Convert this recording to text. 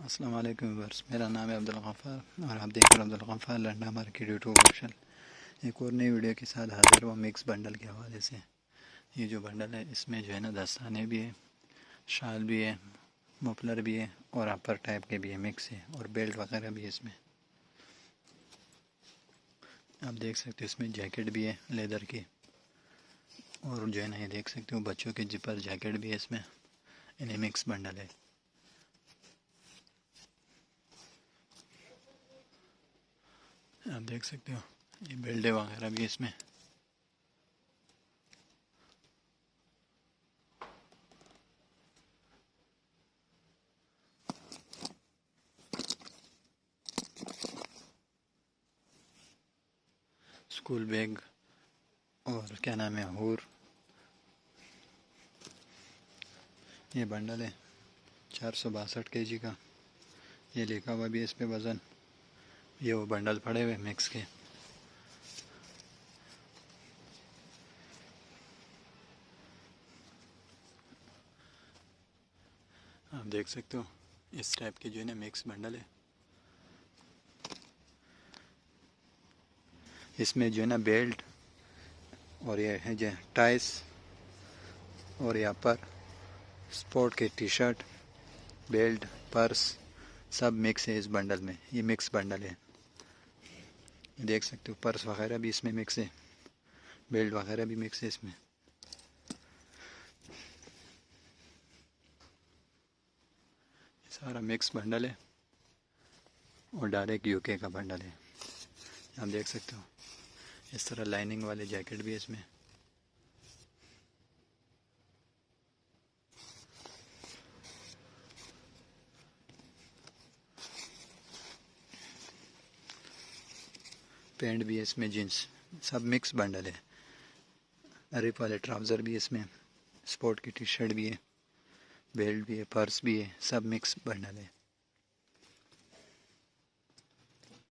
अस्सलाम वालेकुम व्यूअर्स, मेरा नाम है अब्दुल गफ़ार और आप देख रहे हैं Abdul Ghaffar Landa market YouTube option. एक और नई वीडियो के साथ हाजिर हुआ मिक्स बंडल के हवाले से। ये जो बंडल है इसमें जो है ना दस्ताने भी है, शाल भी है, मफलर भी है और अपर टाइप के भी है, मिक्स है और बेल्ट वगैरह भी है इसमें। आप देख सकते हो इसमें जैकेट भी है लेदर की और जो है ना ये देख सकते हो बच्चों के जिपर जैकेट भी है इसमें। इन्हें मिक्स बंडल है। आप देख सकते हो ये बेल्ट वगैरह भी है इसमें। स्कूल बैग और क्या नाम है हूर। ये बंडल है 462 kg का। ये लिखा हुआ भी है इस पे वज़न। ये वो बंडल पड़े हुए मिक्स के। आप देख सकते हो इस टाइप के जो है ना मिक्स बंडल है। इसमें जो है ना बेल्ट और ये है जो टाइस और यहाँ पर स्पोर्ट के टी शर्ट, बेल्ट, पर्स सब मिक्स है इस बंडल में। ये मिक्स बंडल है। देख सकते हो पर्स वगैरह भी इसमें मिक्स है, बेल्ट वगैरह भी मिक्स है इसमें। सारा मिक्स बंडल है और डायरेक्ट यूके का बंडल है। आप देख सकते हो इस तरह लाइनिंग वाले जैकेट भी है इसमें। पैंट भी है इसमें, जीन्स, सब मिक्स बंडल है। रिप वाले ट्राउज़र भी है इसमें, स्पोर्ट की टी शर्ट भी है, बेल्ट भी है, पर्स भी है, सब मिक्स बंडल है।